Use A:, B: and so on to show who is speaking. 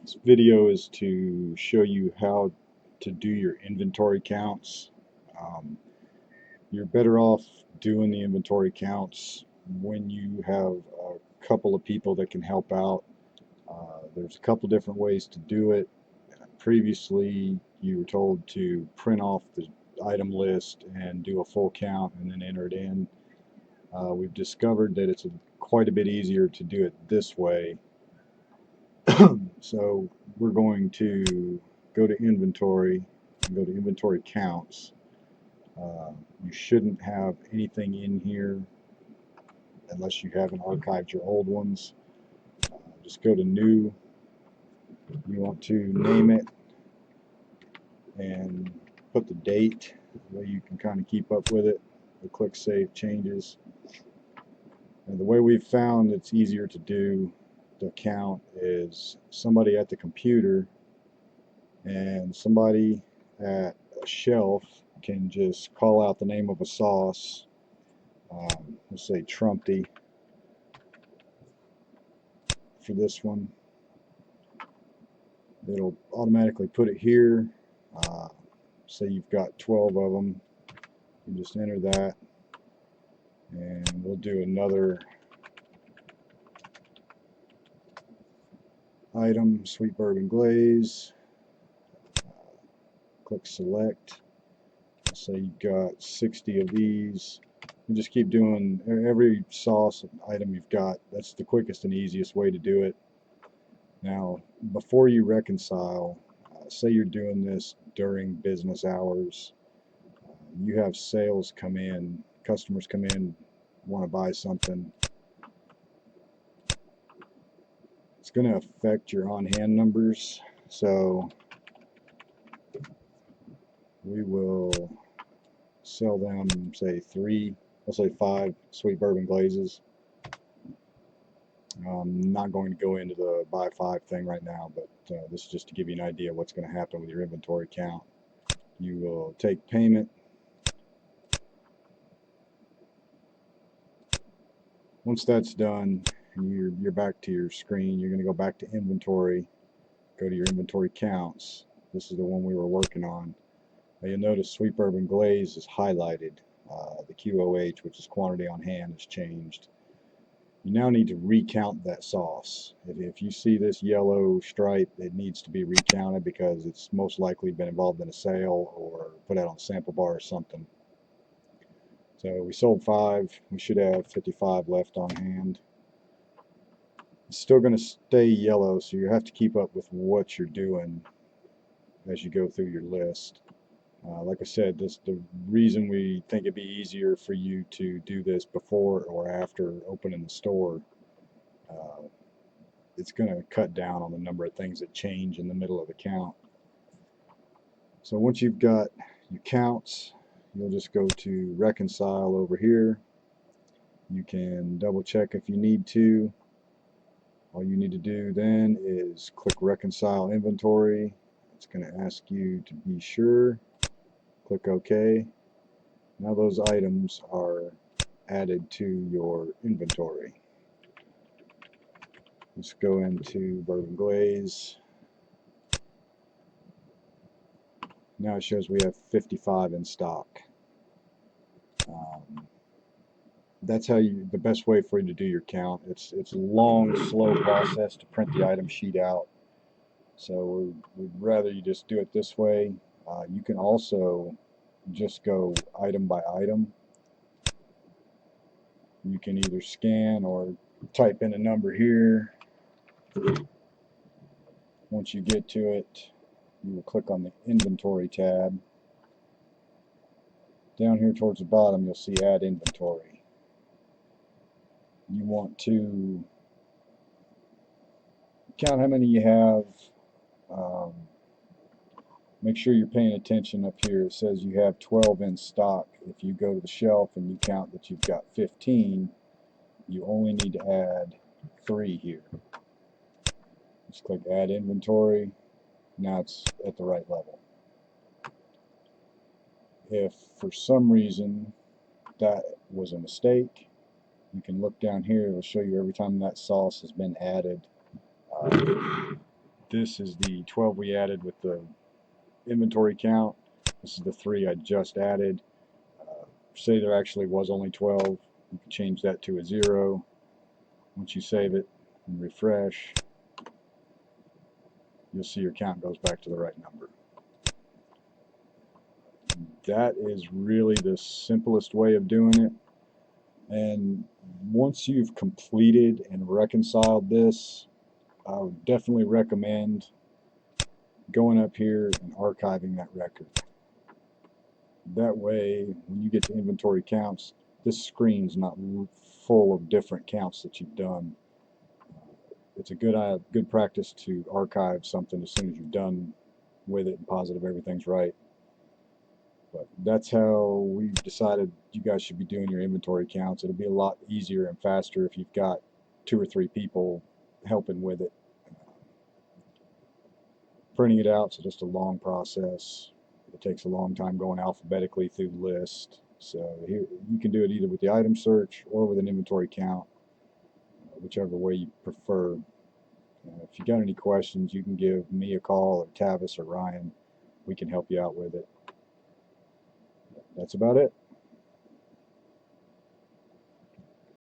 A: This video is to show you how to do your inventory counts. Um, you're better off doing the inventory counts when you have a couple of people that can help out. There's a couple different ways to do it. Previously, you were told to print off the item list and do a full count and then enter it in. We've discovered that it's quite a bit easier to do it this way. So we're going to go to inventory and go to inventory counts. You shouldn't have anything in here unless you haven't archived your old ones. Just go to new. You want to name it and put the date, the way you can kind of keep up with it. We'll click Save Changes. And the way we've found it's easier to do the count is somebody at the computer and somebody at a shelf can just call out the name of a sauce. Let's say Trumpty for this one. It'll automatically put it here. Say you've got 12 of them. You just enter that, and we'll do another item, sweet bourbon glaze. Click select. Say you've got 60 of these. You just keep doing every sauce item you've got. That's the quickest and easiest way to do it. Now, before you reconcile, say you're doing this during business hours, you have sales come in, customers come in, want to buy something. It's going to affect your on-hand numbers, so we will sell them, say let's say 5 sweet bourbon glazes. I'm not going to go into the buy 5 thing right now, but this is just to give you an idea of what's going to happen with your inventory count. You will take payment. Once that's done and you're back to your screen, you're going to go back to inventory, go to your inventory counts. This is the one we were working on. Now you'll notice sweet bourbon glaze is highlighted. The QOH, which is quantity on hand, has changed. You now need to recount that sauce. If you see this yellow stripe, it needs to be recounted because it's most likely been involved in a sale or put out on a sample bar or something. So we sold 5. We should have 55 left on hand. It's still going to stay yellow, so you have to keep up with what you're doing as you go through your list. Like I said, the reason we think it'd be easier for you to do this before or after opening the store. It's going to cut down on the number of things that change in the middle of the count. So once you've got your counts, you'll just go to reconcile over here. You can double check if you need to. All you need to do then is click reconcile inventory. It's going to ask you to be sure. Click OK. Now those items are added to your inventory. Let's go into bourbon glaze. Now it shows we have 55 in stock. That's the best way for you to do your count. It's a long, slow process to print the item sheet out. So we'd rather you just do it this way. You can also just go item by item. You can either scan or type in a number here. Once you get to it, you will click on the inventory tab. Down here towards the bottom, you'll see add inventory. You want to count how many you have. Make sure you're paying attention up here. It says you have 12 in stock. If you go to the shelf and you count that you've got 15, you only need to add 3 here. Just click add inventory. Now it's at the right level. If for some reason that was a mistake, you can look down here. It'll show you every time that sauce has been added. This is the 12 we added with the inventory count. This is the 3 I just added. Say there actually was only 12. You can change that to a 0. Once you save it and refresh, you'll see your count goes back to the right number. That is really the simplest way of doing it. And once you've completed and reconciled this, I would definitely recommend going up here and archiving that record. That way, when you get to inventory counts, this screen's not full of different counts that you've done. It's a good practice to archive something as soon as you're done with it and positive everything's right. But that's how we've decided you guys should be doing your inventory counts. It'll be a lot easier and faster if you've got 2 or 3 people helping with it. Printing it out is just a long process. It takes a long time going alphabetically through the list. So here, you can do it either with the item search or with an inventory count, whichever way you prefer. If you got any questions, you can give me a call, or Tavis or Ryan. We can help you out with it. That's about it.